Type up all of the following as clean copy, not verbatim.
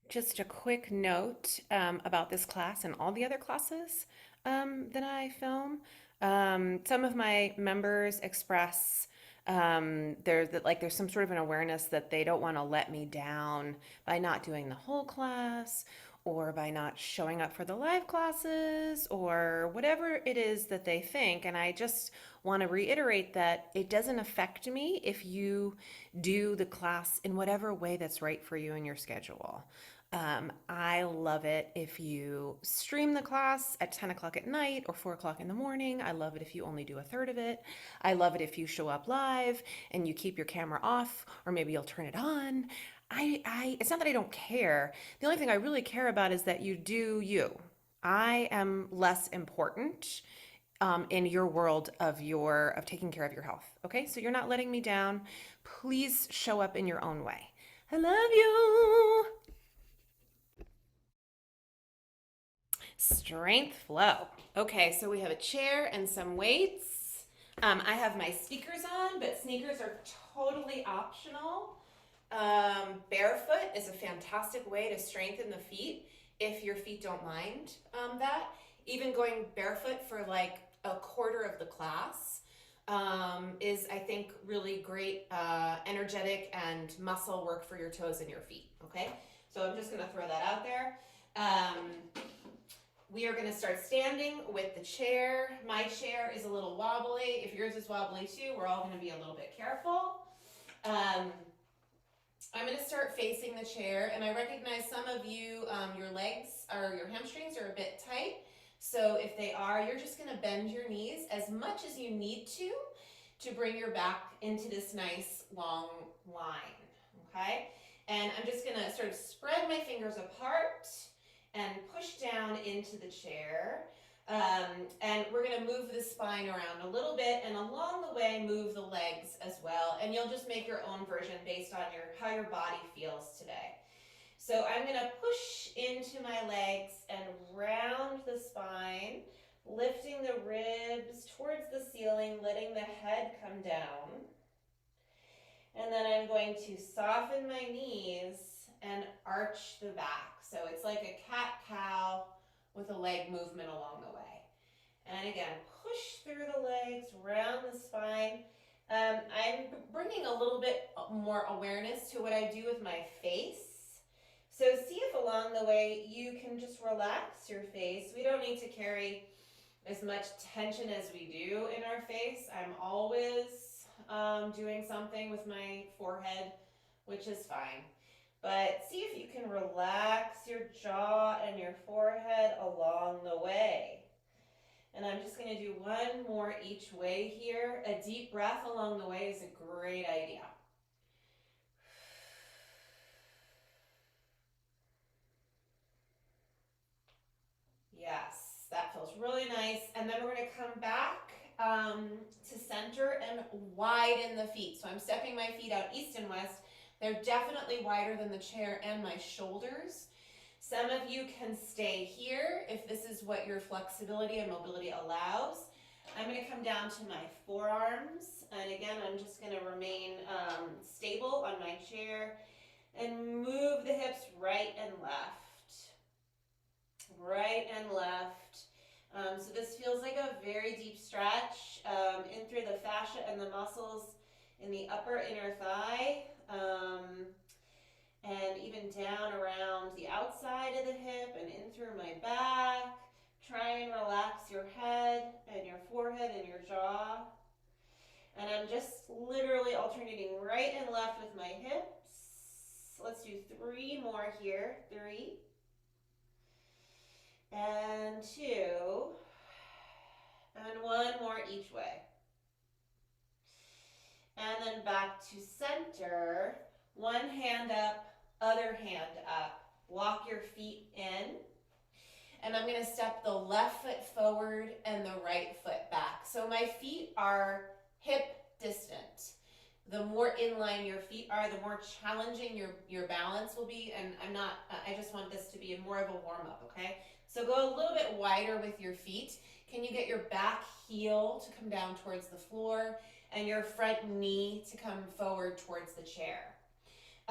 Just a quick note about this class and all the other classes that I film. Some of my members express there's some sort of an awareness that they don't want to let me down by not doing the whole class or by not showing up for the live classes or whatever it is that they think. And I just want to reiterate that it doesn't affect me if you do the class in whatever way that's right for you and your schedule. I love it if you stream the class at 10 o'clock at night or 4 o'clock in the morning. I love it if you only do a third of it. I love it if you show up live and you keep your camera off, or maybe you'll turn it on. It's not that I don't care. The only thing I really care about is that you do you. I am less important in your world of taking care of your health. Okay, so you're not letting me down. Please show up in your own way. I love you. Strength flow. Okay, so we have a chair and some weights. I have my sneakers on, but sneakers are totally optional. Barefoot is a fantastic way to strengthen the feet if your feet don't mind that. Even going barefoot for like a quarter of the class is, I think, really great energetic and muscle work for your toes and your feet. Okay, so I'm just going to throw that out there. We are going to start standing with the chair. My chair is a little wobbly. If yours is wobbly too, we're all going to be a little bit careful. I'm going to start facing the chair, and I recognize some of you, your legs or your hamstrings are a bit tight. So if they are, you're just going to bend your knees as much as you need to bring your back into this nice long line. Okay? And I'm just going to sort of spread my fingers apart and push down into the chair. And we're going to move the spine around a little bit, and along the way move the legs as well, and you'll just make your own version based on how your body feels today. So I'm going to push into my legs and round the spine, lifting the ribs towards the ceiling, letting the head come down. And then I'm going to soften my knees and arch the back. So it's like a cat-cow with a leg movement along the way. And again, push through the legs, round the spine. I'm bringing a little bit more awareness to what I do with my face. So see if along the way you can just relax your face. We don't need to carry as much tension as we do in our face. I'm always doing something with my forehead, which is fine. But see if you can relax your jaw and your forehead along the way. And I'm just going to do one more each way here. A deep breath along the way is a great idea. Yes, that feels really nice. And then we're going to come back to center and widen the feet. So I'm stepping my feet out east and west. They're definitely wider than the chair and my shoulders. Some of you can stay here if this is what your flexibility and mobility allows. I'm going to come down to my forearms, and again, I'm just going to remain stable on my chair and move the hips right and left. Right and left. So this feels like a very deep stretch in through the fascia and the muscles in the upper inner thigh. And even down around the outside of the hip and in through my back. Try and relax your head and your forehead and your jaw. And I'm just literally alternating right and left with my hips. Let's do 3 more here. 3 and 2 and 1 more each way. And then back to center. One hand up, other hand up. Walk your feet in. And I'm going to step the left foot forward and the right foot back. So my feet are hip distant. The more inline your feet are, the more challenging your balance will be. And I just want this to be more of a warm up, okay? So go a little bit wider with your feet. Can you get your back heel to come down towards the floor and your front knee to come forward towards the chair?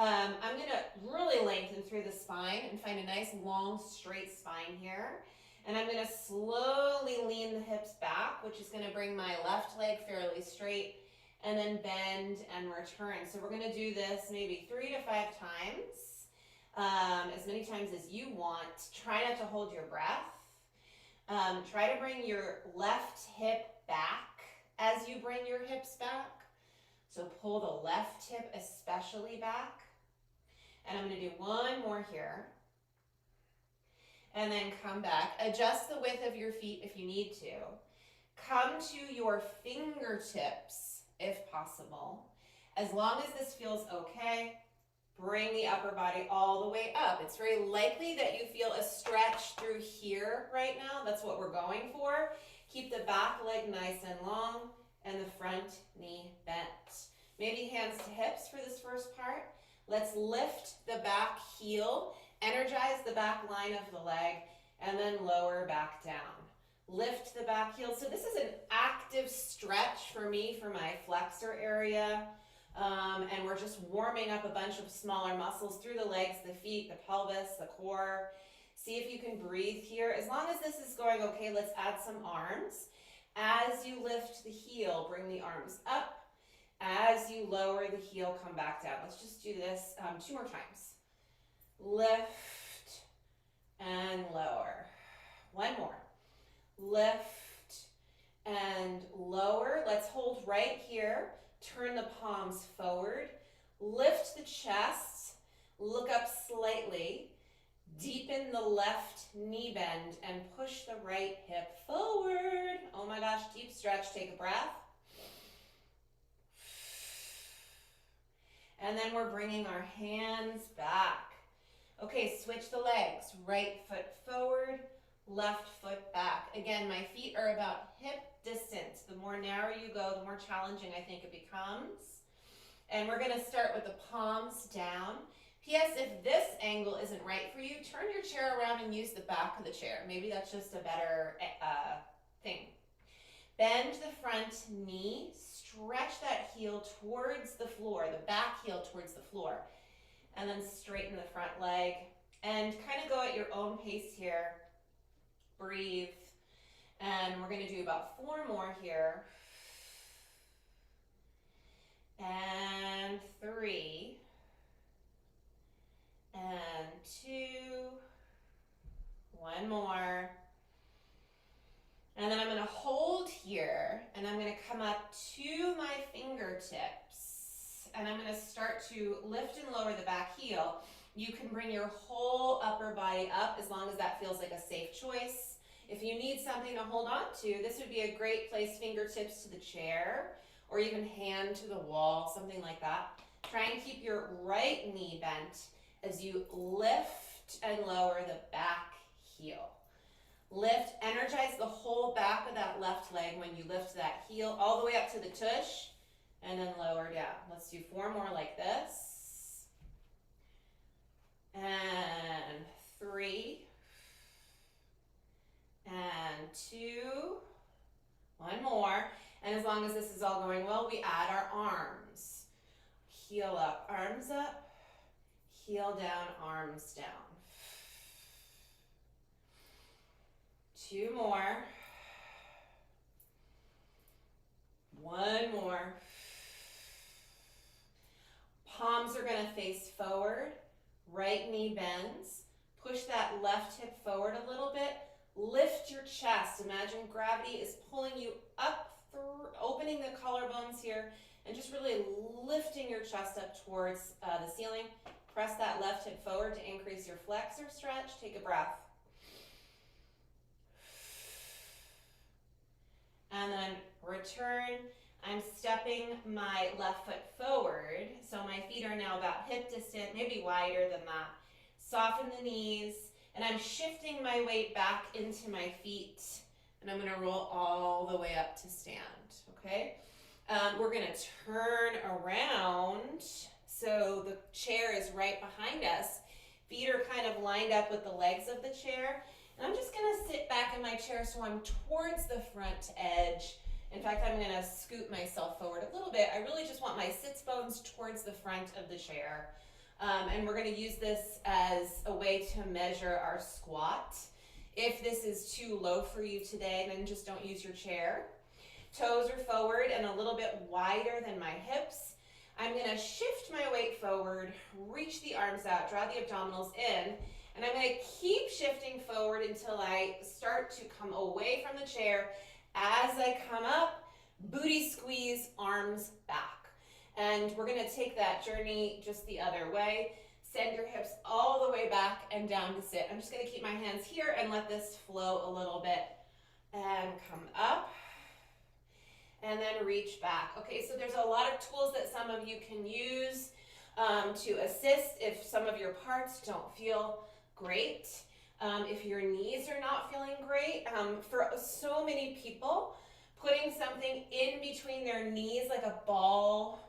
I'm gonna really lengthen through the spine and find a nice long straight spine here. And I'm gonna slowly lean the hips back, which is gonna bring my left leg fairly straight, and then bend and return. So we're gonna do this maybe 3 to 5 times, as many times as you want. Try not to hold your breath. Try to bring your left hip back as you bring your hips back. So pull the left hip especially back. And I'm going to do one more here. And then come back. Adjust the width of your feet if you need to. Come to your fingertips if possible. As long as this feels okay, bring the upper body all the way up. It's very likely that you feel a stretch through here right now. That's what we're going for. Keep the back leg nice and long and the front knee bent. Maybe hands to hips for this first part. Let's lift the back heel, energize the back line of the leg, and then lower back down. Lift the back heel. So this is an active stretch for me for my flexor area. And we're just warming up a bunch of smaller muscles through the legs, the feet, the pelvis, the core. See if you can breathe here. As long as this is going okay, let's add some arms. As you lift the heel, bring the arms up. As you lower the heel, come back down. Let's just do this 2 more times. Lift and lower. One more. Lift and lower. Let's hold right here. Turn the palms forward. Lift the chest. Look up slightly. Deepen the left knee bend and push the right hip forward. Oh my gosh, deep stretch. Take a breath. And then we're bringing our hands back. Okay, switch the legs. Right foot forward, left foot back. Again, my feet are about hip distance. The more narrow you go, the more challenging I think it becomes. And we're gonna start with the palms down. P.S. If this angle isn't right for you, turn your chair around and use the back of the chair. Maybe that's just a better thing. Bend the front knee, stretch that heel towards the floor, the back heel towards the floor, and then straighten the front leg and kind of go at your own pace here. Breathe, and we're going to do about 4 more here. And 3, and 2, 1 more. And then I'm going to hold here, and I'm going to come up to my fingertips, and I'm going to start to lift and lower the back heel. You can bring your whole upper body up as long as that feels like a safe choice. If you need something to hold on to, this would be a great place, fingertips to the chair, or even hand to the wall, something like that. Try and keep your right knee bent as you lift and lower the back heel. Lift, energize the whole back of that left leg when you lift that heel all the way up to the tush, and then lower down. Let's do 4 more like this. And 3, and 2, 1 more. And as long as this is all going well, we add our arms. Heel up, arms up, heel down, arms down. 2 more. 1 more. Palms are going to face forward. Right knee bends. Push that left hip forward a little bit. Lift your chest. Imagine gravity is pulling you up through, opening the collarbones here, and just really lifting your chest up towards the ceiling. Press that left hip forward to increase your flexor stretch. Take a breath. And then return. I'm stepping my left foot forward, so my feet are now about hip distance, maybe wider than that. Soften the knees, and I'm shifting my weight back into my feet, and I'm gonna roll all the way up to stand, okay? We're gonna turn around, so the chair is right behind us. Feet are kind of lined up with the legs of the chair. And I'm just gonna sit back in my chair so I'm towards the front edge. In fact, I'm gonna scoot myself forward a little bit. I really just want my sits bones towards the front of the chair. And we're going to use this as a way to measure our squat. If this is too low for you today, then just don't use your chair. Toes are forward and a little bit wider than my hips. I'm going to shift my weight forward, reach the arms out, draw the abdominals in, and I'm going to keep shifting forward until I start to come away from the chair. As I come up, booty squeeze, arms back. And we're going to take that journey just the other way. Send your hips all the way back and down to sit. I'm just going to keep my hands here and let this flow a little bit. And come up. And then reach back. Okay, so there's a lot of tools that some of you can use to assist if some of your parts don't feel great. If your knees are not feeling great. For so many people, putting something in between their knees like a ball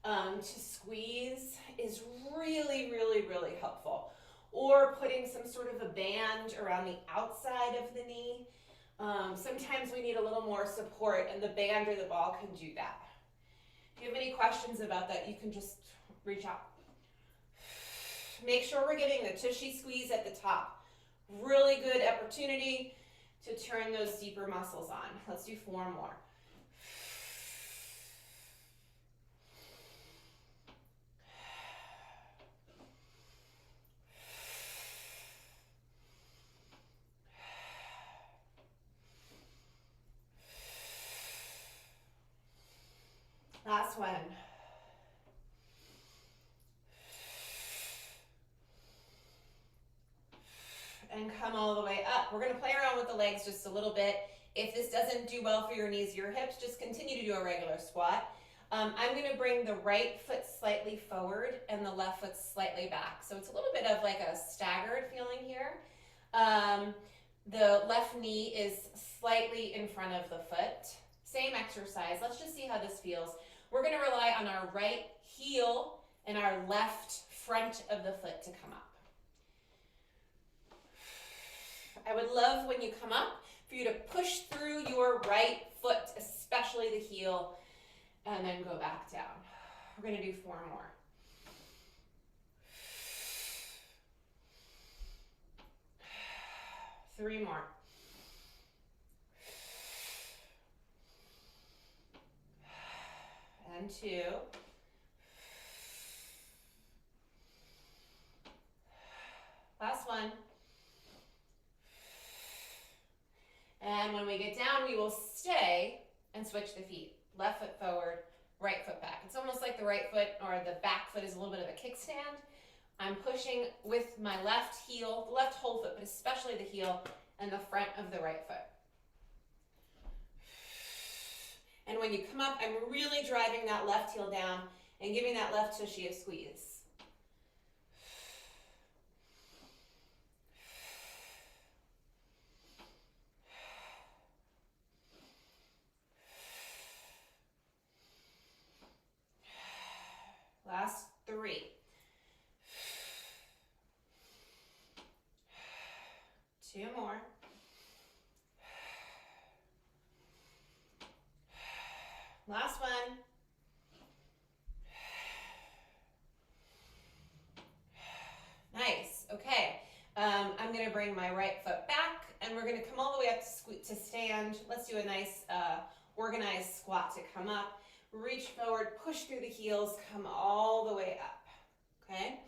to squeeze is really, really, really helpful. Or putting some sort of a band around the outside of the knee. Sometimes we need a little more support, and the band or the ball can do that. If you have any questions about that, you can just reach out. Make sure we're getting the tushy squeeze at the top. Really good opportunity to turn those deeper muscles on. Let's do 4 more. Last one. And come all the way up. We're going to play around with the legs just a little bit. If this doesn't do well for your knees, your hips, just continue to do a regular squat. I'm going to bring the right foot slightly forward and the left foot slightly back. So it's a little bit of like a staggered feeling here. The left knee is slightly in front of the foot. Same exercise. Let's just see how this feels. We're going to rely on our right heel and our left front of the foot to come up. I would love when you come up for you to push through your right foot, especially the heel, and then go back down. We're going to do 4 more. Three more. And 2. Last one. And when we get down, we will stay and switch the feet. Left foot forward, right foot back. It's almost like the right foot or the back foot is a little bit of a kickstand. I'm pushing with my left heel, the left whole foot, but especially the heel and the front of the right foot. And when you come up, I'm really driving that left heel down and giving that left tushy a squeeze. Last 3. 2 more. Last one. Nice. Okay. I'm going to bring my right foot back, and we're going to come all the way up to stand. Let's do a nice organized squat to come up. Reach forward, push through the heels, come all the way up. Okay.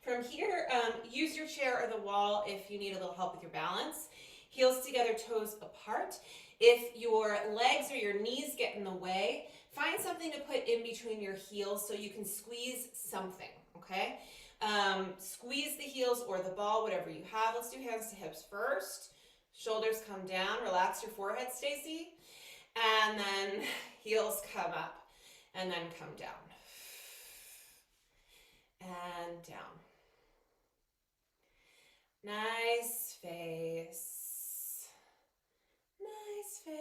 From here, use your chair or the wall if you need a little help with your balance. Heels together, toes apart. If your legs or your knees get in the way, find something to put in between your heels so you can squeeze something, okay? Squeeze the heels or the ball, whatever you have. Let's do hands to hips first. Shoulders come down. Relax your forehead, Stacy. And then heels come up and then come down. And down. Nice face. Nice face.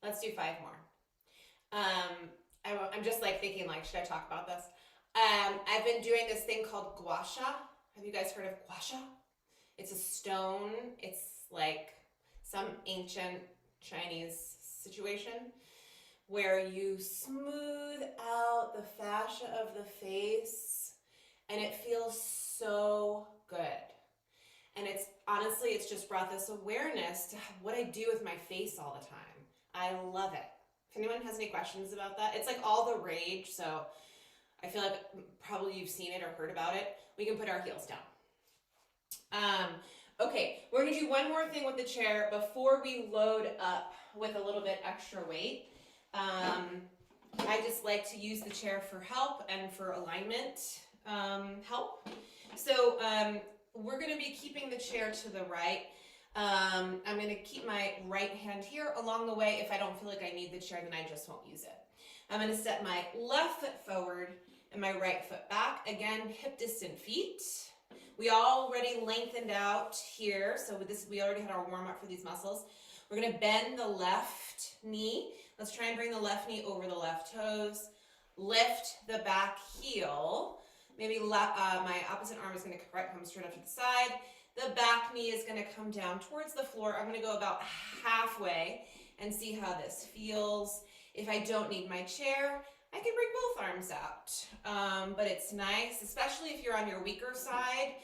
Let's do 5 more. I'm just like thinking like, should I talk about this? I've been doing this thing called gua sha. Have you guys heard of gua sha? It's a stone. It's like some ancient Chinese situation where you smooth out the fascia of the face and it feels so good. And it's honestly, it's just brought this awareness to what I do with my face all the time. I love it. If anyone has any questions about that, it's like all the rage, so I feel like probably you've seen it or heard about it. We can put our heels down. Okay, we're gonna do one more thing with the chair before we load up with a little bit extra weight. I just like to use the chair for help and for alignment help. So we're gonna be keeping the chair to the right. I'm gonna keep my right hand here along the way. If I don't feel like I need the chair, then I just won't use it. I'm gonna step my left foot forward and my right foot back. Again, hip distant feet. We already lengthened out here, so with this, we already had our warm up for these muscles. We're gonna bend the left knee. Let's try and bring the left knee over the left toes. Lift the back heel. Maybe my opposite arm is gonna come straight up to the side. The back knee is gonna come down towards the floor. I'm gonna go about halfway and see how this feels. If I don't need my chair, I can bring both arms out, but it's nice, especially if you're on your weaker side.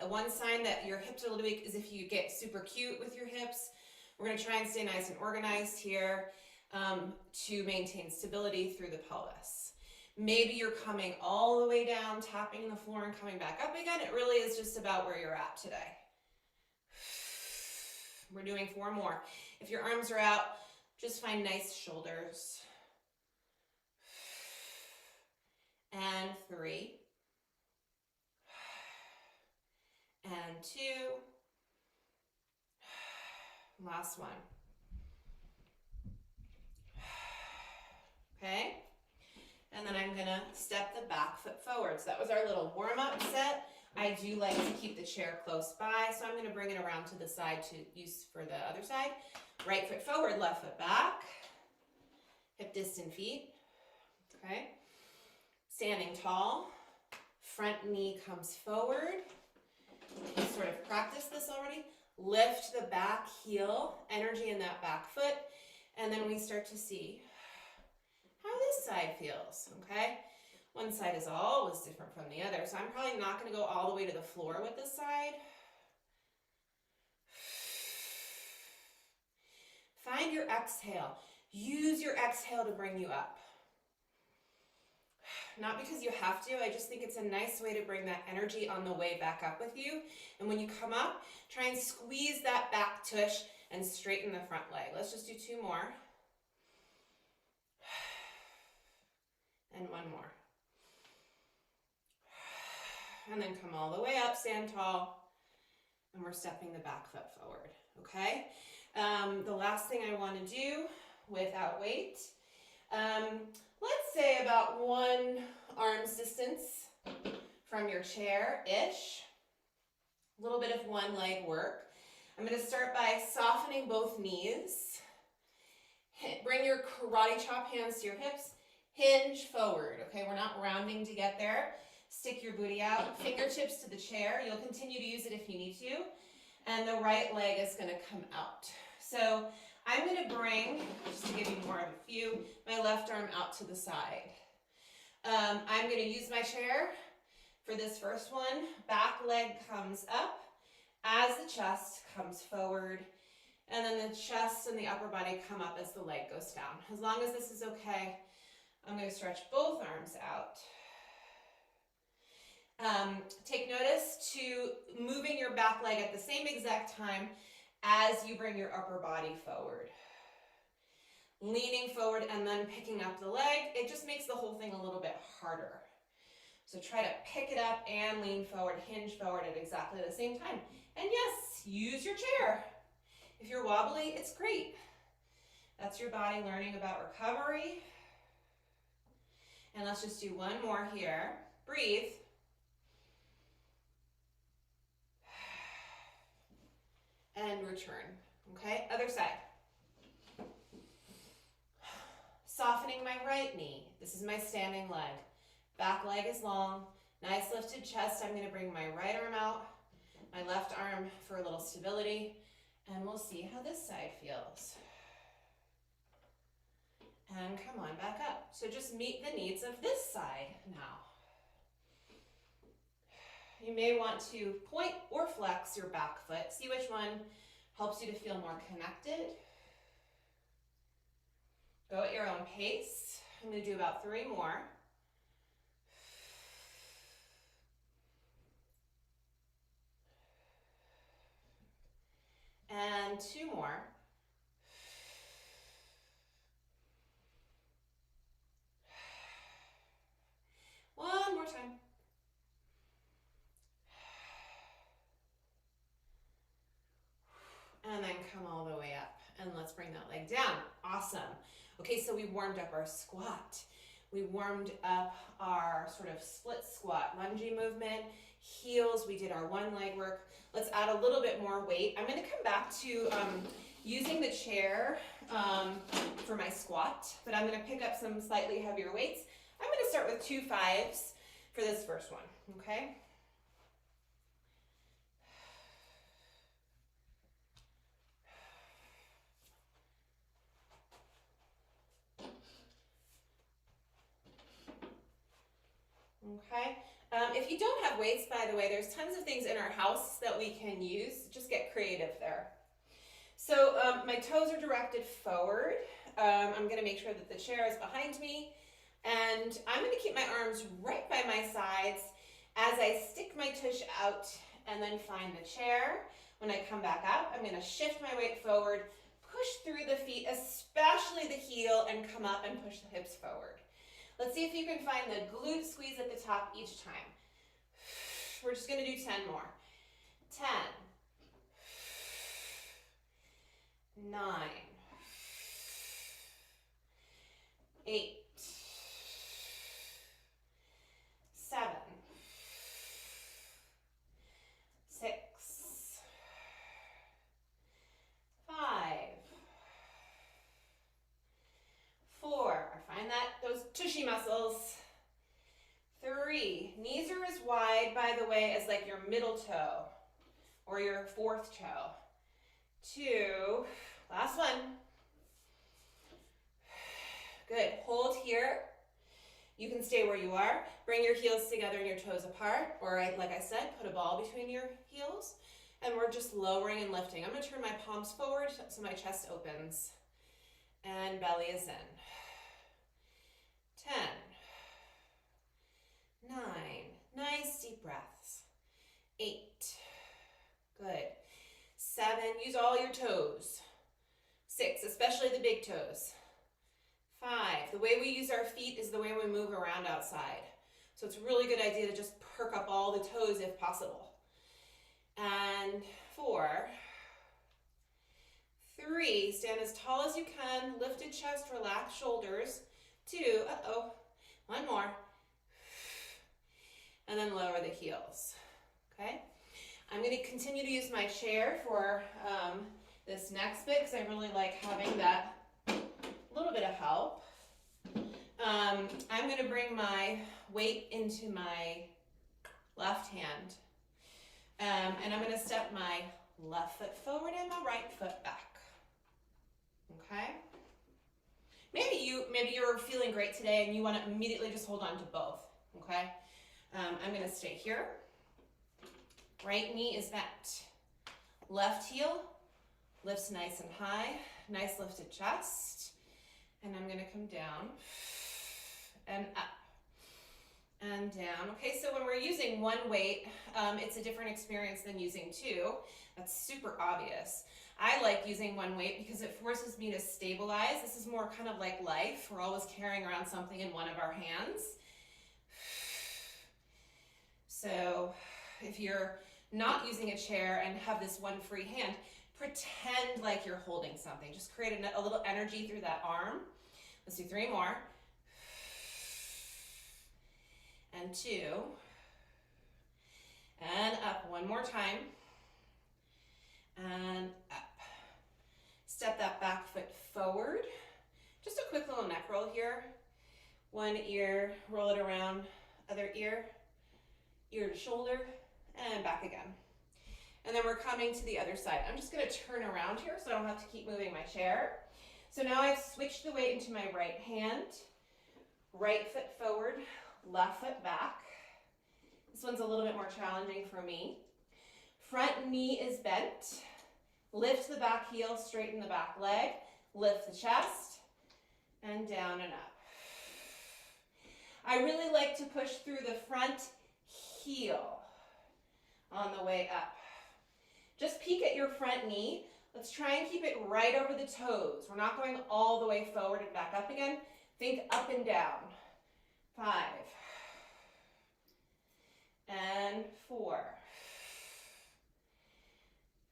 One sign that your hips are a little weak is if you get super cute with your hips. We're gonna try and stay nice and organized here to maintain stability through the pelvis. Maybe you're coming all the way down, tapping the floor and coming back up again. It really is just about where you're at today. We're doing 4 more. If your arms are out, just find nice shoulders. And 3. And 2. Last one. Okay? And then I'm gonna step the back foot forward. So that was our little warm-up set. I do like to keep the chair close by, so I'm gonna bring it around to the side to use for the other side. Right foot forward, left foot back. Hip distant feet, okay? Standing tall, front knee comes forward. You sort of practiced this already. Lift the back heel, energy in that back foot, and then we start to see how this side feels, okay? One side is always different from the other, so I'm probably not gonna go all the way to the floor with this side. Find your exhale. Use your exhale to bring you up. Not because you have to, I just think it's a nice way to bring that energy on the way back up with you. And when you come up, try and squeeze that back tush and straighten the front leg. Let's just do 2 more. And 1 more. And then come all the way up, stand tall, and we're stepping the back foot forward, okay? The last thing I want to do without weight, let's say about 1 arm's distance from your chair-ish, a little bit of one leg work. I'm going to start by softening both knees. Bring your karate chop hands to your hips. Hinge forward, okay? We're not rounding to get there. Stick your booty out, fingertips to the chair. You'll continue to use it if you need to. And the right leg is gonna come out. So I'm gonna bring, just to give you more of a view, my left arm out to the side. I'm gonna use my chair for this first one. Back leg comes up as the chest comes forward. And then the chest and the upper body come up as the leg goes down. As long as this is okay, I'm going to stretch both arms out. Take notice to moving your back leg at the same exact time as you bring your upper body forward. Leaning forward and then picking up the leg, it just makes the whole thing a little bit harder. So try to pick it up and lean forward, hinge forward at exactly the same time. And yes, use your chair. If you're wobbly, it's great. That's your body learning about recovery. And let's just do 1 more here. Breathe. And return, okay? Other side. Softening my right knee. This is my standing leg. Back leg is long. Nice lifted chest. I'm gonna bring my right arm out, my left arm for a little stability, and we'll see how this side feels. And come on back up. So just meet the needs of this side now. You may want to point or flex your back foot. See which one helps you to feel more connected. Go at your own pace. I'm going to do about 3 more. And 2 more. One more time. And then come all the way up. And let's bring that leg down. Awesome. Okay, so we warmed up our squat. We warmed up our sort of split squat, lunging movement, heels. We did our one leg work. Let's add a little bit more weight. I'm going to come back to using the chair for my squat, but I'm going to pick up some slightly heavier weights. I'm going to start with 2 5s for this first one, okay? Okay. If you don't have weights, by the way, there's tons of things in our house that we can use. Just get creative there. So my toes are directed forward. I'm going to make sure that the chair is behind me. And I'm going to keep my arms right by my sides as I stick my tush out and then find the chair. When I come back up, I'm going to shift my weight forward, push through the feet, especially the heel, and come up and push the hips forward. Let's see if you can find the glute squeeze at the top each time. We're just going to do 10 more. 10, 9, 8, 7, 6, 5, 4. Find those tushy muscles. 3. Knees are as wide, by the way, as like your middle toe or your 4th toe. 2. Last one. Good. Hold here. You can stay where you are. Bring your heels together and your toes apart, or like I said, put a ball between your heels. And we're just lowering and lifting. I'm going to turn my palms forward so my chest opens. And belly is in. 10, 9, nice deep breaths. 8, good. 7, use all your toes. 6, especially the big toes. 5, the way we use our feet is the way we move around outside. So it's a really good idea to just perk up all the toes if possible. And 4, 3, stand as tall as you can, lifted chest, relaxed shoulders. 2, 1 more. And then lower the heels, okay? I'm going to continue to use my chair for this next bit because I really like having that little bit of help. I'm going to bring my weight into my left hand. And I'm going to step my left foot forward and my right foot back, okay? Maybe you're feeling great today and you want to immediately just hold on to both, okay? I'm going to stay here. Right knee is bent. Left heel lifts nice and high. Nice lifted chest. And I'm going to come down and up and down. Okay, so when we're using one weight, it's a different experience than using 2. That's super obvious. I like using one weight because it forces me to stabilize. This is more kind of like life. We're always carrying around something in one of our hands. So if you're not using a chair and have this one free hand, pretend like you're holding something. Just create a little energy through that arm. Let's do 3 more. And 2. And up. One more time. And up. Step that back foot forward. Just a quick little neck roll here. One ear, roll it around, other ear, ear to shoulder, and back again. And then we're coming to the other side. I'm just going to turn around here so I don't have to keep moving my chair. So now I've switched the weight into my right hand. Right foot forward, left foot back. This one's a little bit more challenging for me. Front knee is bent. Lift the back heel, straighten the back leg. Lift the chest, and down and up. I really like to push through the front heel on the way up. Just peek at your front knee. Let's try and keep it right over the toes. We're not going all the way forward and back up again. Think up and down. 5. And 4.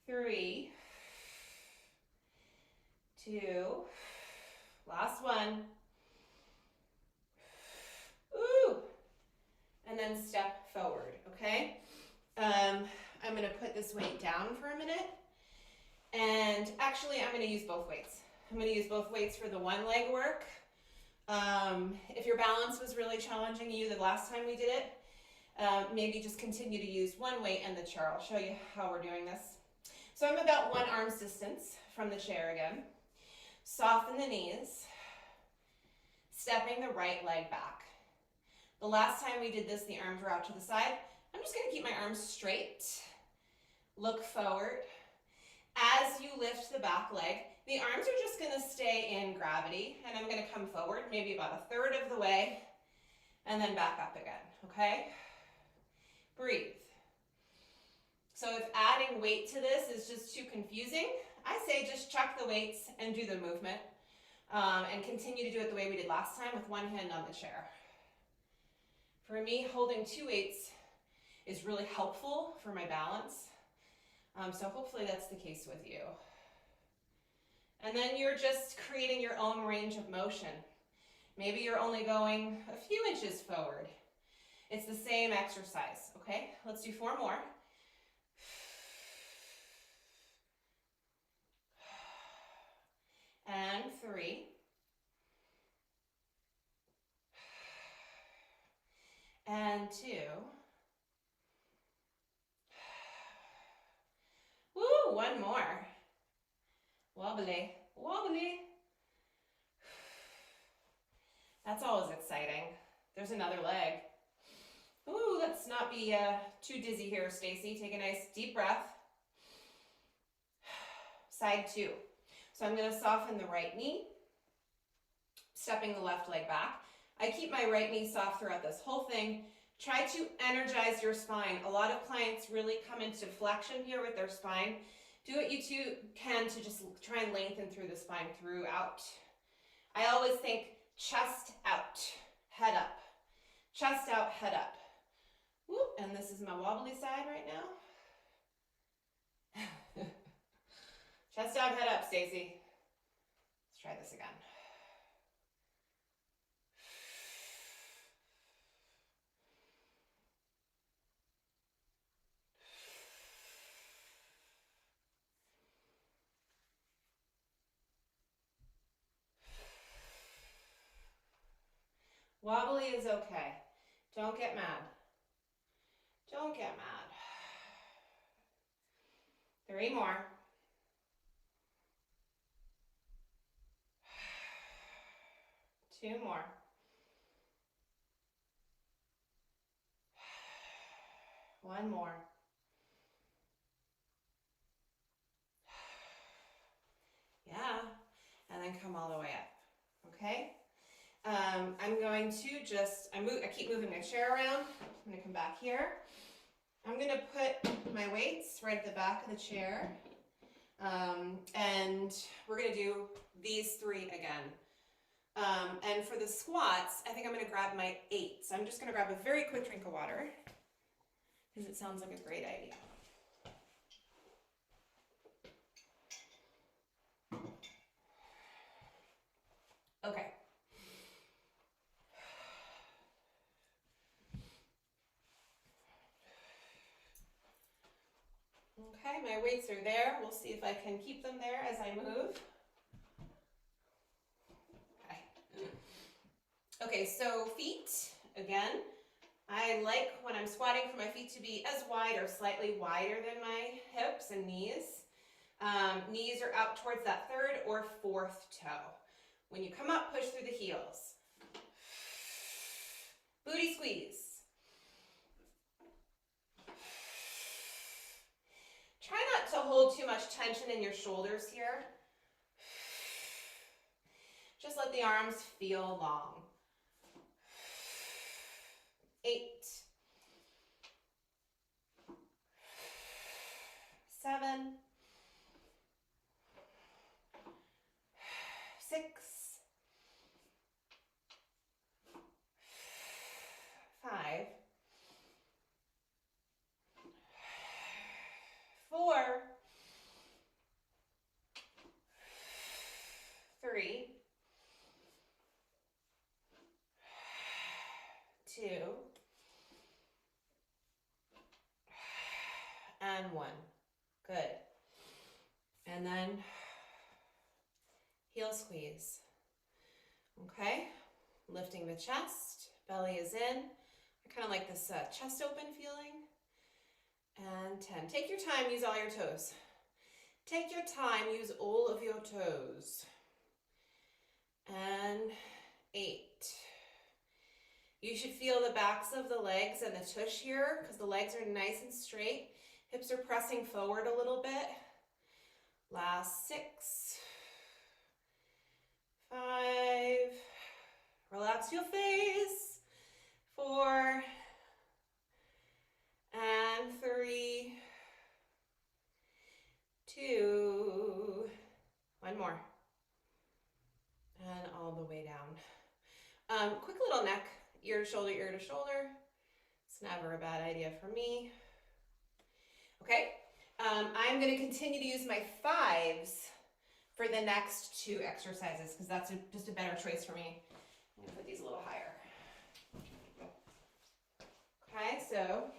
3. 2. Last one. Ooh. And then step forward, okay? I'm going to put this weight down for a minute. And actually, I'm going to use both weights. I'm going to use both weights for the one leg work. If your balance was really challenging you the last time we did it, maybe just continue to use one weight and the chair. I'll show you how we're doing this. So I'm about 1 arm's distance from the chair again. Soften the knees, stepping the right leg back. The last time we did this, the arms were out to the side. I'm just going to keep my arms straight. Look forward. As you lift the back leg, the arms are just going to stay in gravity, and I'm going to come forward maybe about 1/3 of the way, and then back up again, okay? Breathe. So if adding weight to this is just too confusing, I say just chuck the weights and do the movement, and continue to do it the way we did last time with one hand on the chair. For me, holding 2 weights is really helpful for my balance. So hopefully that's the case with you. And then you're just creating your own range of motion. Maybe you're only going a few inches forward. It's the same exercise, okay? Let's do 4 more. And 3. And 2. Woo, 1 more. Wobbly, wobbly. That's always exciting. There's another leg. Ooh, let's not be too dizzy here, Stacy. Take a nice deep breath. Side 2. So I'm going to soften the right knee, stepping the left leg back. I keep my right knee soft throughout this whole thing. Try to energize your spine. A lot of clients really come into flexion here with their spine. Do what you can to just try and lengthen through the spine throughout. I always think chest out, head up. Chest out, head up. Whoop, and this is my wobbly side right now. Chest out, head up, Stacy. Let's try this again. Wobbly is okay. Don't get mad. Don't get mad. 3 more. 2 more. 1 more. Yeah, and then come all the way up, okay? I'm going to just, I keep moving my chair around. I'm going to come back here. I'm going to put my weights right at the back of the chair. And we're going to do these 3 again. And for the squats, I think I'm going to grab my 8. So I'm just going to grab a very quick drink of water because it sounds like a great idea. Okay. Okay, my weights are there. We'll see if I can keep them there as I move. Okay, so feet, again. I like when I'm squatting for my feet to be as wide or slightly wider than my hips and knees. Knees are out towards that third or fourth toe. When you come up, push through the heels. Booty squeeze. Try not to hold too much tension in your shoulders here. Just let the arms feel long. 8, 7, 6, 5, 4, 3, 2, and 1. Good. And then heel squeeze. Okay, lifting the chest, belly is in. I kind of like this chest open feeling. And 10. Take your time, use all your toes. Take your time, use all of your toes. And 8. You should feel the backs of the legs and the tush here because the legs are nice and straight. Hips are pressing forward a little bit. Last 6, 5, relax your face, 4, and 3, 2, 1 more, and all the way down. Quick little neck, ear to shoulder, ear to shoulder. It's never a bad idea for me. Okay, I'm going to continue to use my 5s for the next 2 exercises because that's just a better choice for me. I'm going to put these a little higher. Okay, so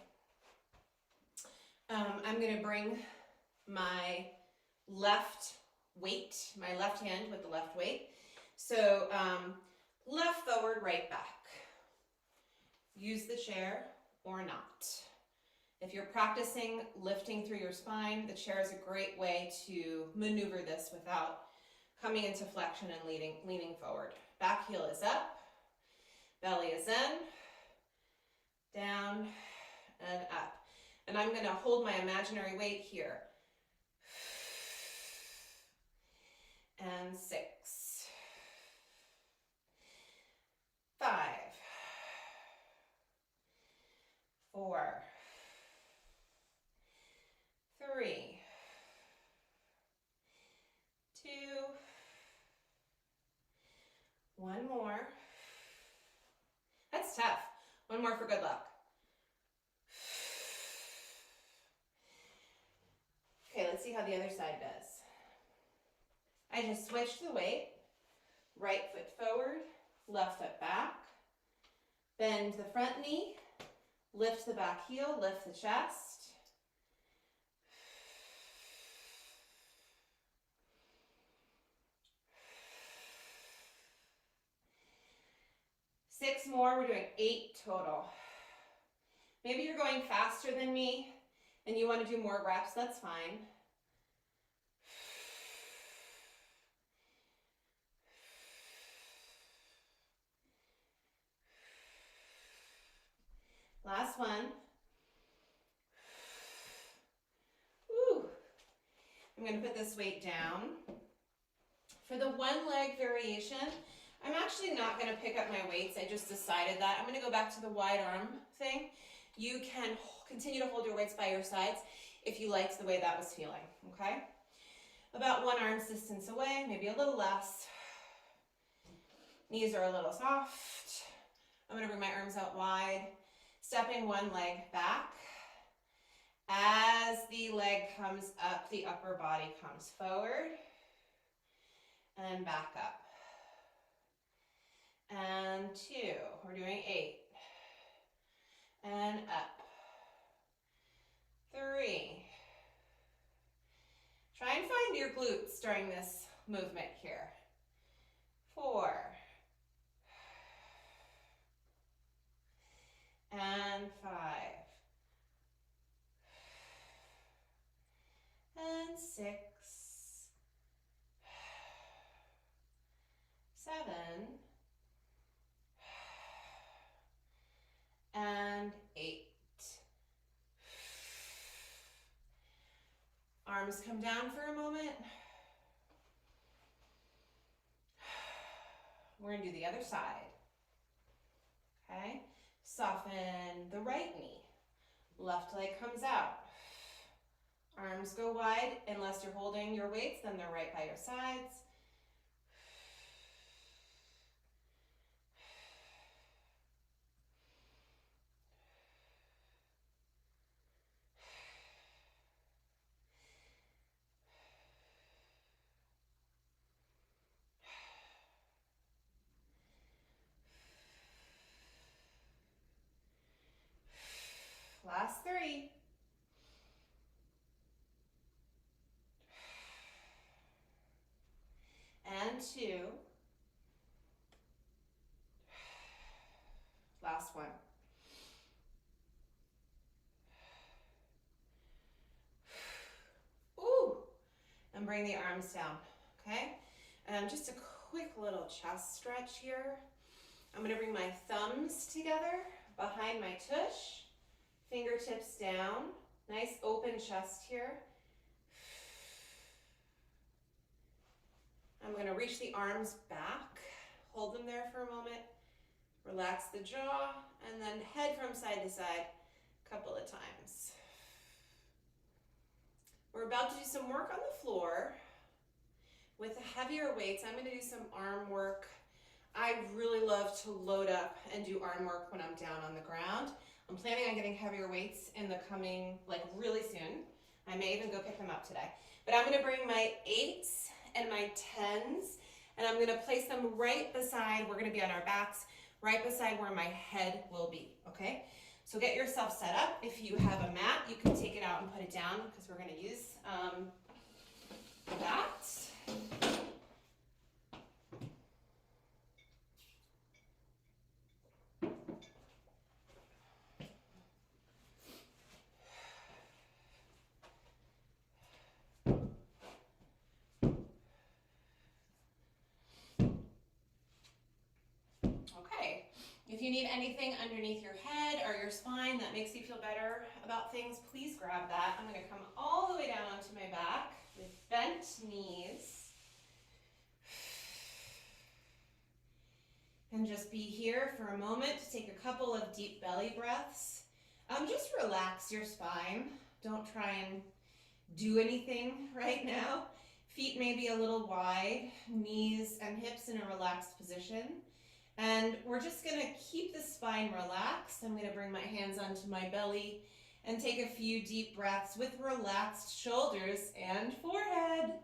I'm going to bring my left weight, my left hand with the left weight. So left forward, right back. Use the chair or not. If you're practicing lifting through your spine, the chair is a great way to maneuver this without coming into flexion and leaning forward. Back heel is up, belly is in, down, and up. And I'm going to hold my imaginary weight here. And 6, 5, 4, 3, 2, 1 more. That's tough. 1 more for good luck. Okay, let's see how the other side does. I just switched the weight. Right foot forward, left foot back. Bend the front knee, lift the back heel, lift the chest. Six more, we're doing 8 total. Maybe you're going faster than me and you want to do more reps, that's fine. Last one. Woo. I'm going to put this weight down. For the 1 leg variation, I'm actually not going to pick up my weights. I just decided that. I'm going to go back to the wide arm thing. You can continue to hold your weights by your sides if you liked the way that was feeling, okay? About 1 arm's distance away, maybe a little less. Knees are a little soft. I'm going to bring my arms out wide. Stepping 1 leg back. As the leg comes up, the upper body comes forward and back up. And 2, we're doing 8. And up. 3. Try and find your glutes during this movement here. 4. And 5. And 6. arms come down for a moment. We're going to do the other side. Okay? Soften the right knee. Left leg comes out. Arms go wide. Unless you're holding your weights, then they're right by your sides. Last 3. And 2. Last 1. Ooh. And bring the arms down, okay? Just a quick little chest stretch here. I'm gonna bring my thumbs together behind my tush, fingertips down, nice open chest here. I'm gonna reach the arms back, hold them there for a moment, relax the jaw, and then head from side to side a couple of times. We're about to do some work on the floor. With the heavier weights, I'm gonna do some arm work. I really love to load up and do arm work when I'm down on the ground. I'm planning on getting heavier weights in the coming, really soon. I may even go pick them up today. But I'm gonna bring my 8s and my 10s, and I'm gonna place them right beside, we're gonna be on our backs, right beside where my head will be, okay? So get yourself set up. If you have a mat, you can take it out and put it down because we're gonna use that. Okay, if you need anything underneath your head or your spine that makes you feel better about things, please grab that. I'm gonna come all the way down onto my back with bent knees. And just be here for a moment to take a couple of deep belly breaths. Just relax your spine. Don't try and do anything right now. Feet may be a little wide, knees and hips in a relaxed position. And we're just gonna keep the spine relaxed. I'm gonna bring my hands onto my belly and take a few deep breaths with relaxed shoulders and forehead.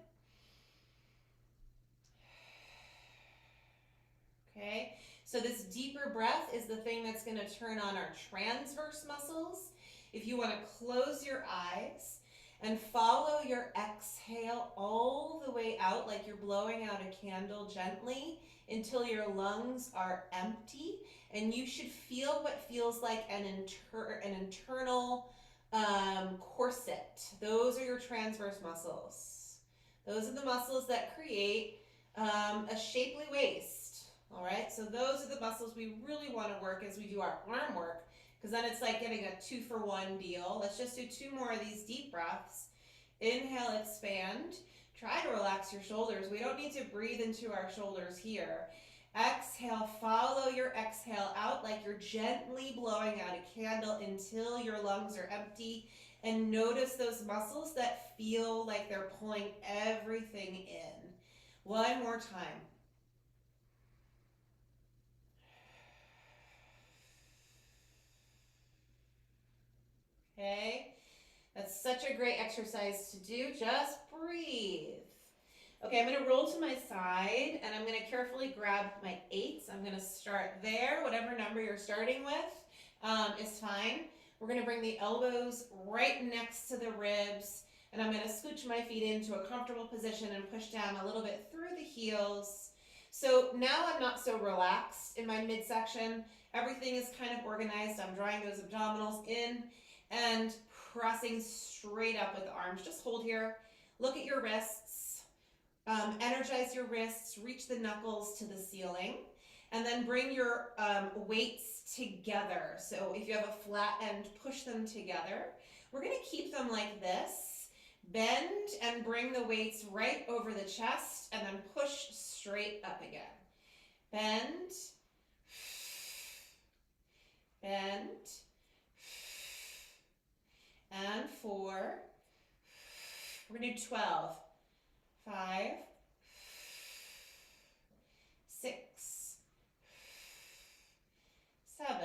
Okay, so this deeper breath is the thing that's gonna turn on our transverse muscles. If you wanna close your eyes and follow your exhale all the way out like you're blowing out a candle gently until your lungs are empty, and you should feel what feels like an internal corset. Those are your transverse muscles. Those are the muscles that create a shapely waist. All right, so those are the muscles we really want to work as we do our arm work, because then it's like getting a 2-for-1 deal. Let's just do 2 more of these deep breaths. Inhale, expand. Try to relax your shoulders. We don't need to breathe into our shoulders here. Exhale, follow your exhale out like you're gently blowing out a candle until your lungs are empty. And notice those muscles that feel like they're pulling everything in. One more time. Okay, that's such a great exercise to do. Just breathe. Okay, I'm gonna roll to my side and I'm gonna carefully grab my 8s. I'm gonna start there. Whatever number you're starting with is fine. We're gonna bring the elbows right next to the ribs, and I'm gonna scooch my feet into a comfortable position and push down a little bit through the heels. So now I'm not so relaxed in my midsection. Everything is kind of organized. I'm drawing those abdominals in and pressing straight up with the arms. Just hold here, look at your wrists, energize your wrists, reach the knuckles to the ceiling, and then bring your weights together. So if you have a flat end, push them together. We're gonna keep them like this, Bend and bring the weights right over the chest and then push straight up again. Bend, bend, and 4. We're going to do 12. 5, 6, 7,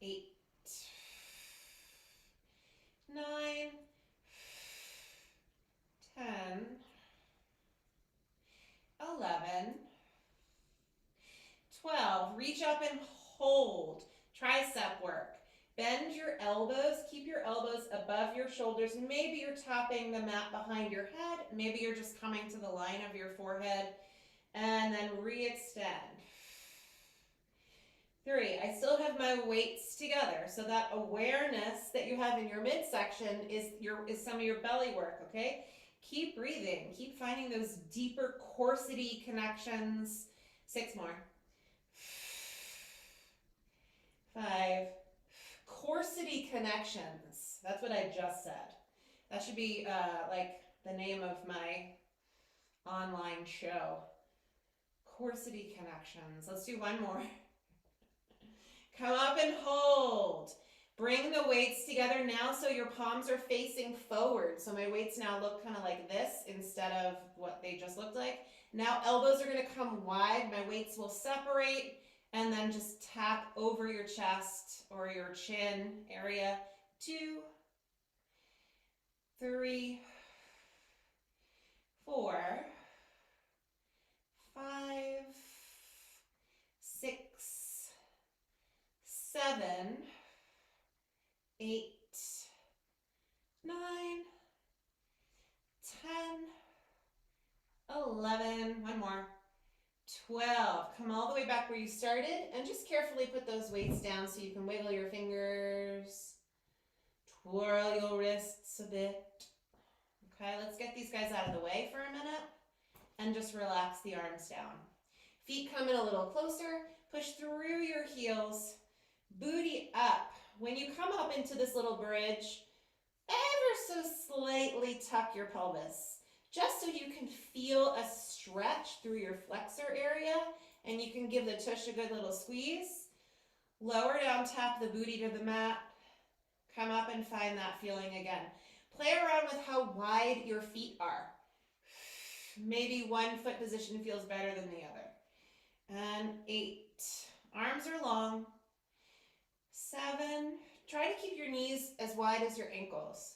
8, 9, 10, 11, 12. Reach up and hold. Tricep work. Bend your elbows. Keep your elbows above your shoulders. Maybe you're tapping the mat behind your head. Maybe you're just coming to the line of your forehead. And then re-extend. 3. I still have my weights together. So that awareness that you have in your midsection is some of your belly work, okay? Keep breathing. Keep finding those deeper corsety connections. 6 more. 5. Corsety connections. That's what I just said. That should be like the name of my online show. Corsety connections. Let's do one more. Come up and hold. Bring the weights together now so your palms are facing forward. So my weights now look kind of like this instead of what they just looked like. Now elbows are going to come wide. My weights will separate and then just tap over your chest or your chin area. 2, 3, 4, 5, 6, 7, 8, 9, 10, 11, one more, 12. Come all the way back where you started and just carefully put those weights down so you can wiggle your fingers, twirl your wrists a bit. Okay, let's get these guys out of the way for a minute and just relax the arms down. Feet come in a little closer, push through your heels, booty up. When you come up into this little bridge, ever so slightly tuck your pelvis, just so you can feel a stretch through your flexor area and you can give the tush a good little squeeze. Lower down, tap the booty to the mat. Come up and find that feeling again. Play around with how wide your feet are. Maybe one foot position feels better than the other. And 8. Arms are long. 7. Try to keep your knees as wide as your ankles.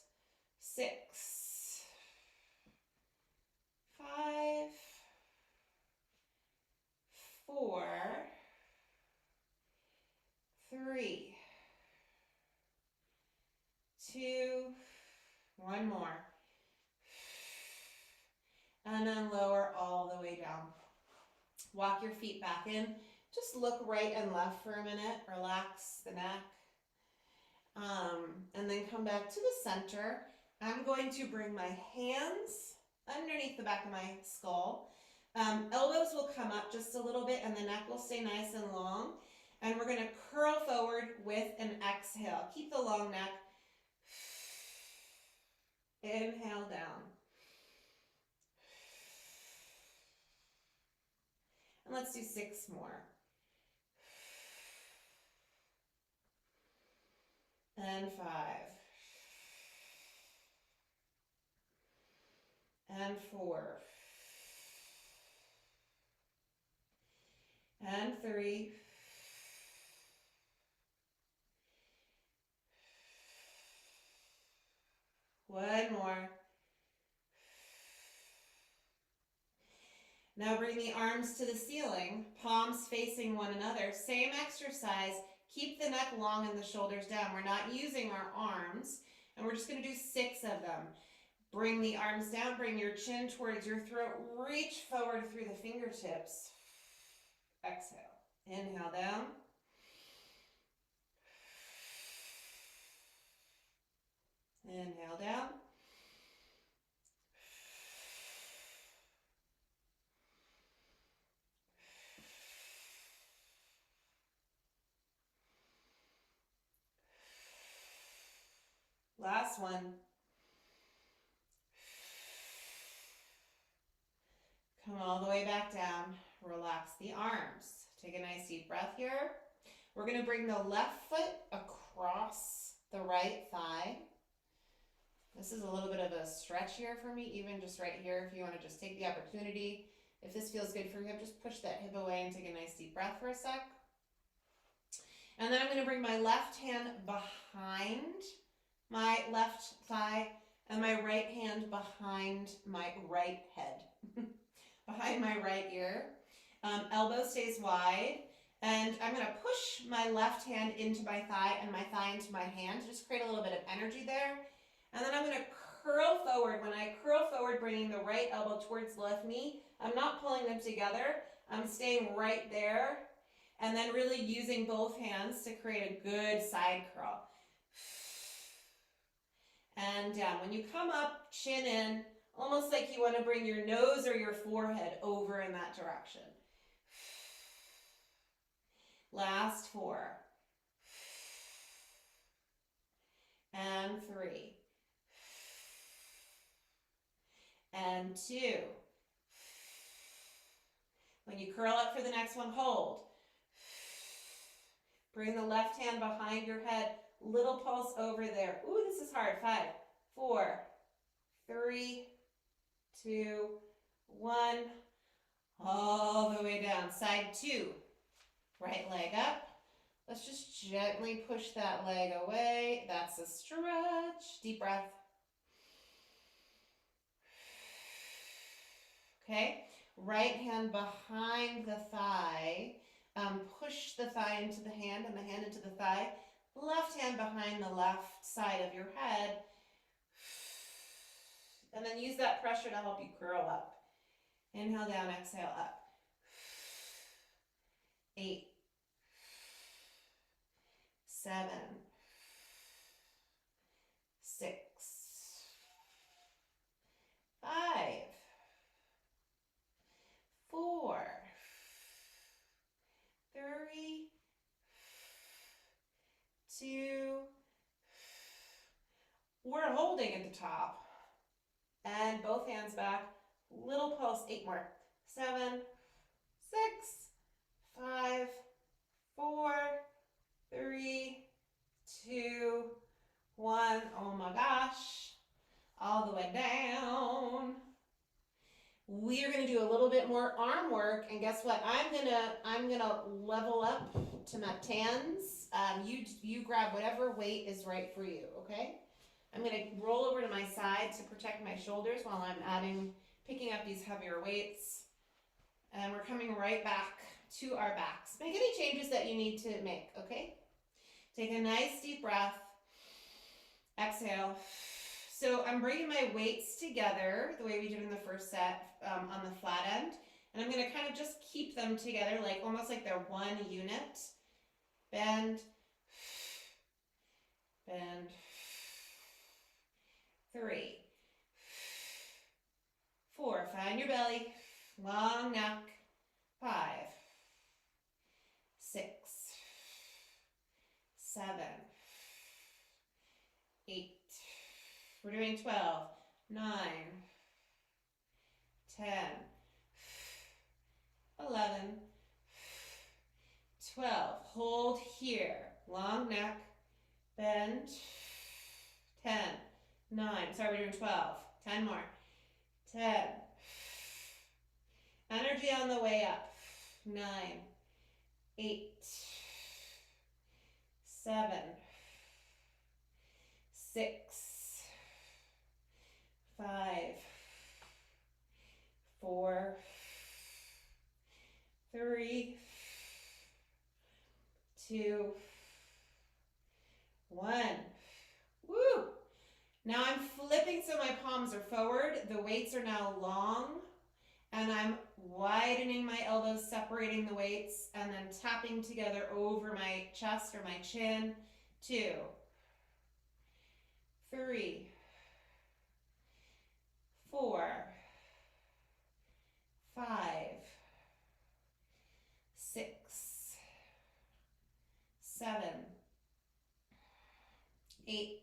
6. 5. 4. 3. 2. One more. And then lower all the way down. Walk your feet back in. Just look right and left for a minute. Relax the neck. And then come back to the center. I'm going to bring my hands underneath the back of my skull. Elbows will come up just a little bit and the neck will stay nice and long. And we're going to curl forward with an exhale. Keep the long neck. Inhale down. And let's do 6 more. And 5. And 4. And 3. One more. Now bring the arms to the ceiling, palms facing one another. Same exercise. Keep the neck long and the shoulders down. We're not using our arms, and we're just going to do 6 of them. Bring the arms down, bring your chin towards your throat, reach forward through the fingertips. Exhale. Inhale down. Inhale down. Last one. Come all the way back down. Relax the arms. Take a nice deep breath here. We're going to bring the left foot across the right thigh. This is a little bit of a stretch here for me, even just right here. If you want to just take the opportunity, if this feels good for your hip, just push that hip away and take a nice deep breath for a sec. And then I'm going to bring my left hand behind my left thigh and my right hand behind my right head, behind my right ear. Elbow stays wide. And I'm going to push my left hand into my thigh and my thigh into my hand to just create a little bit of energy there. And then I'm going to curl forward. When I curl forward, bringing the right elbow towards the left knee, I'm not pulling them together. I'm staying right there. And then really using both hands to create a good side curl. And down. When you come up, chin in, almost like you want to bring your nose or your forehead over in that direction. Last 4. And 3. And 2. When you curl up for the next one, hold. Bring the left hand behind your head. Little pulse over there. Ooh, this is hard. 5, 4, 3, 2, 1. All the way down. Side 2. Right leg up. Let's just gently push that leg away. That's a stretch. Deep breath. Okay. Right hand behind the thigh. Push the thigh into the hand and the hand into the thigh. Left hand behind the left side of your head. And then use that pressure to help you curl up. Inhale down, exhale up. 8, 7, 6, 5, 4, 3, 2. We're holding at the top. And both hands back. Little pulse. 8 more. 7, 6, 5, 4, 3, 2, 1. Oh my gosh. All the way down. We are going to do a little bit more arm work, and guess what? I'm gonna level up to my 10s. You grab whatever weight is right for you, okay? I'm going to roll over to my side to protect my shoulders while I'm picking up these heavier weights. And we're coming right back to our backs. Make any changes that you need to make, okay? Take a nice deep breath. Exhale. So I'm bringing my weights together the way we did in the first set on the flat end. And I'm going to kind of just keep them together, like almost like they're one unit. Bend, bend. 3, 4, find your belly, long neck. 5, 6, 7, 8. We're doing 12, 9, 10, 11, 12. Hold here, long neck, bend. 10, 9, sorry, we're doing 12, 10 more, 10, energy on the way up, 9, 8, 7, 6, 5, 4, 3, 2, 1. Woo! Now I'm flipping so my palms are forward. The weights are now long, and I'm widening my elbows, separating the weights, and then tapping together over my chest or my chin. 2, 3, 4, 5, 6, 7, 8,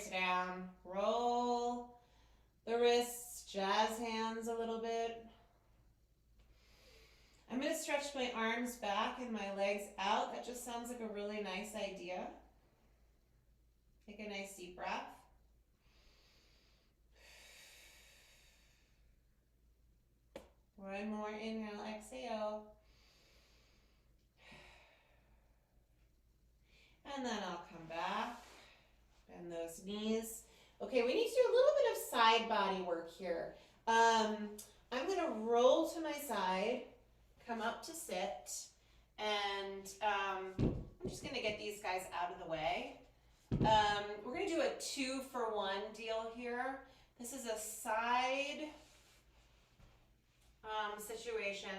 breaks down. Roll the wrists, jazz hands a little bit. I'm going to stretch my arms back and my legs out. That just sounds like a really nice idea. Take a nice deep breath. One more inhale, exhale. And then I'll come back, bend those knees. Okay, we need to do a little bit of side body work here. I'm gonna roll to my side, come up to sit, and I'm just gonna get these guys out of the way. We're gonna do a 2-for-1 deal here. This is a side situation.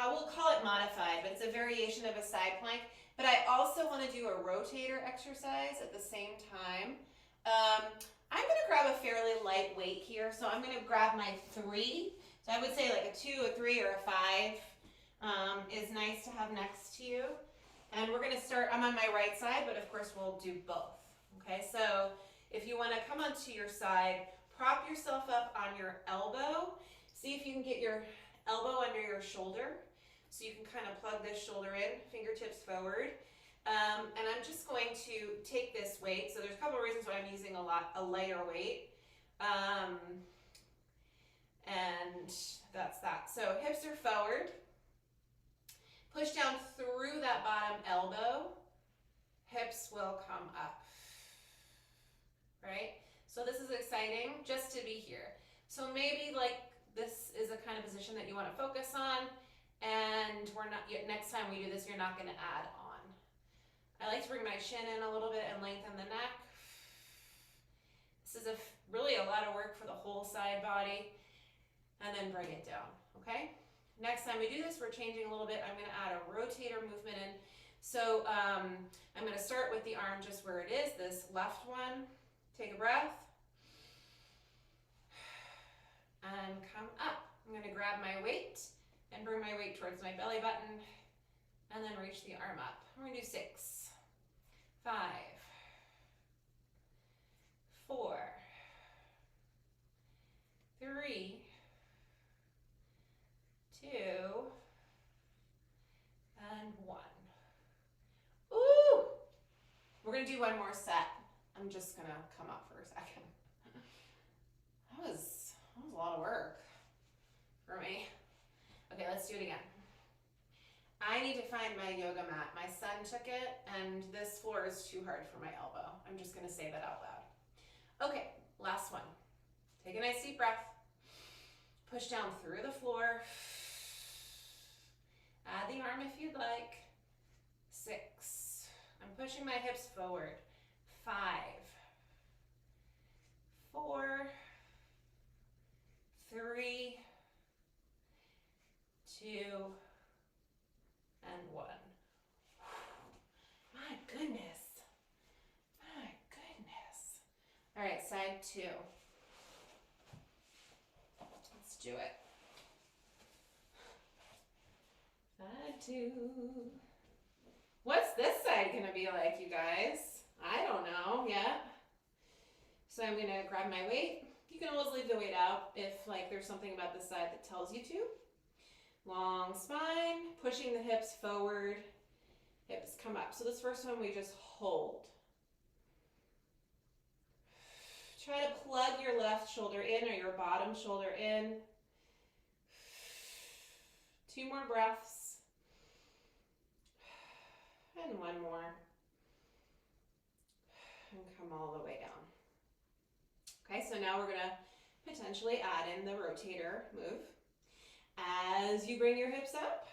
We'll call it modified, but it's a variation of a side plank. But I also want to do a rotator exercise at the same time. I'm going to grab a fairly light weight here. So I'm going to grab my 3. So I would say like a 2, a 3, or a 5 is nice to have next to you. And we're going to start, I'm on my right side, but of course we'll do both. Okay, so if you want to come onto your side, prop yourself up on your elbow. See if you can get your elbow under your shoulder. So you can kind of plug this shoulder in, fingertips forward. And I'm just going to take this weight. So there's a couple of reasons why I'm using a lighter weight. And that's that. So hips are forward. Push down through that bottom elbow. Hips will come up. Right? So this is exciting just to be here. So maybe like this is a kind of position that you want to focus on. And we're not yet, next time we do this, you're not going to add on. I like to bring my chin in a little bit and lengthen the neck. This is really a lot of work for the whole side body. And then bring it down, okay? Next time we do this, we're changing a little bit. I'm going to add a rotator movement in. So I'm going to start with the arm just where it is, this left one. Take a breath. And come up. I'm going to grab my weight and bring my weight towards my belly button, and then reach the arm up. We're gonna do 6, 5, 4, 3, 2, and 1. Ooh! We're gonna do one more set. I'm just gonna come up for a second. That was a lot of work for me. Okay, let's do it again. I need to find my yoga mat. My son took it, and this floor is too hard for my elbow. I'm just going to say that out loud. Okay, last one. Take a nice deep breath. Push down through the floor. Add the arm if you'd like. 6. I'm pushing my hips forward. 5, 4, 3, 2, and 1. My goodness. My goodness. All right, side 2. Let's do it. Side 2. What's this side gonna be like, you guys? I don't know yet. So I'm gonna grab my weight. You can always leave the weight out if like there's something about this side that tells you to. Long spine, pushing the hips forward, hips come up. So this first one we just hold. Try to plug your left shoulder in or your bottom shoulder in. 2 more breaths. And 1 more. And come all the way down. Okay, so now we're gonna potentially add in the rotator move. As you bring your hips up,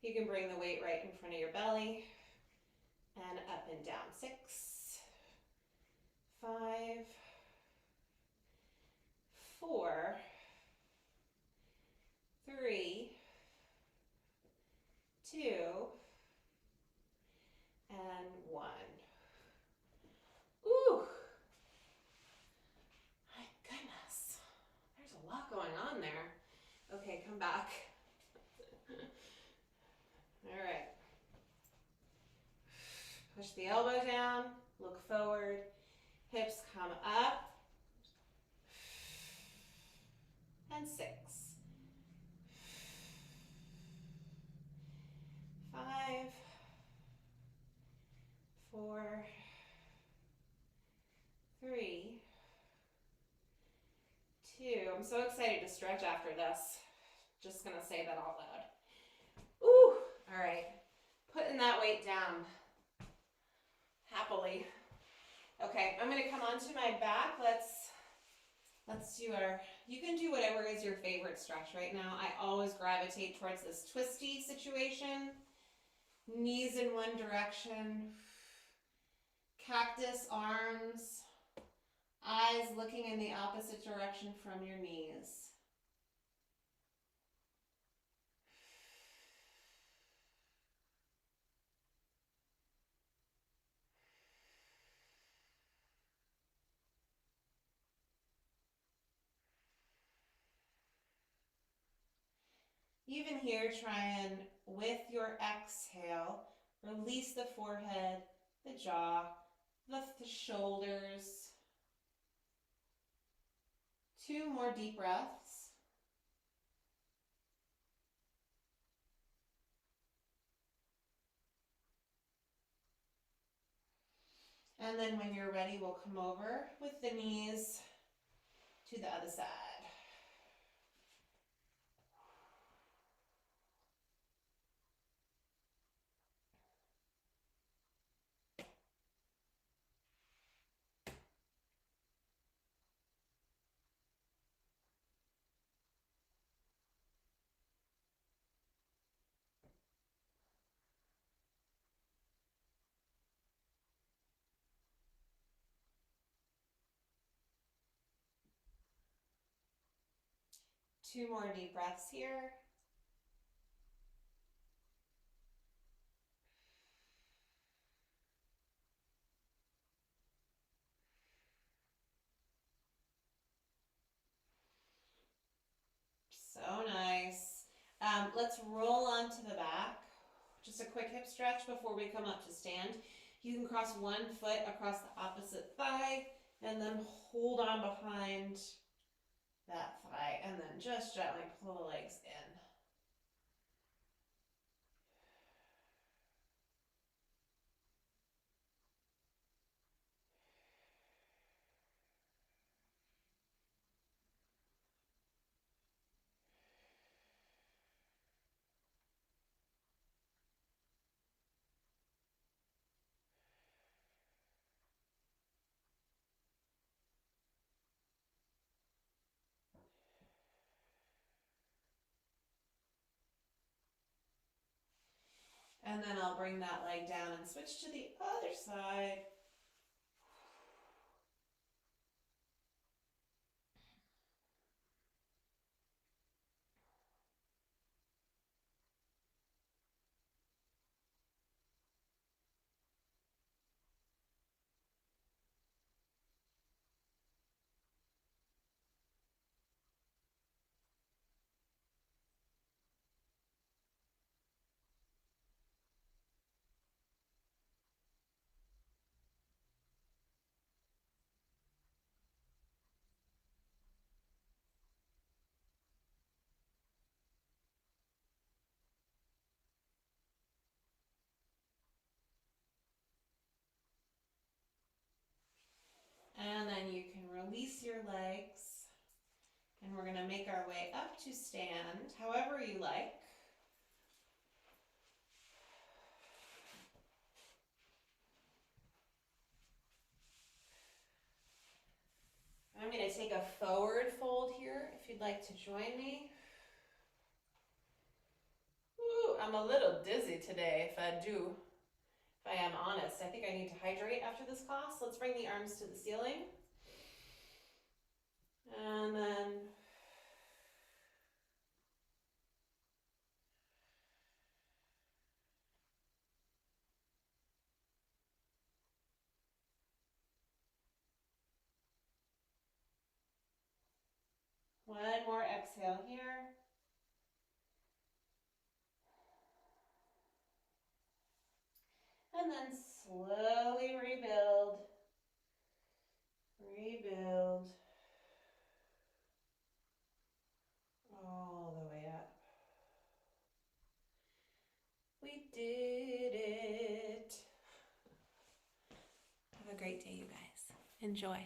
you can bring the weight right in front of your belly and up and down. 6, 5, 4, 3, 2, and 1. Ooh, my goodness, there's a lot going on there. Okay, come back. All right. Push the elbow down, look forward, hips come up, and 6, 5, 4, 3, 2. I'm so excited to stretch after this. Just gonna say that out loud. Ooh, all right. Putting that weight down happily. Okay, I'm gonna come onto my back. Let's do our, you can do whatever is your favorite stretch right now. I always gravitate towards this twisty situation. Knees in one direction, cactus arms, eyes looking in the opposite direction from your knees. Even here, try and, with your exhale, release the forehead, the jaw, lift the shoulders. 2 more deep breaths. And then when you're ready, we'll come over with the knees to the other side. Two more deep breaths here. So nice. Let's roll onto the back. Just a quick hip stretch before we come up to stand. You can cross one foot across the opposite thigh and then hold on behind that thigh and then just gently pull the legs in. And then I'll bring that leg down and switch to the other side. And then you can release your legs. And we're going to make our way up to stand, however you like. I'm going to take a forward fold here if you'd like to join me. Ooh, I'm a little dizzy today if I am honest. I think I need to hydrate after this class. Let's bring the arms to the ceiling. And then one more exhale here. And then slowly rebuild, rebuild, all the way up. We did it. Have a great day, you guys. Enjoy.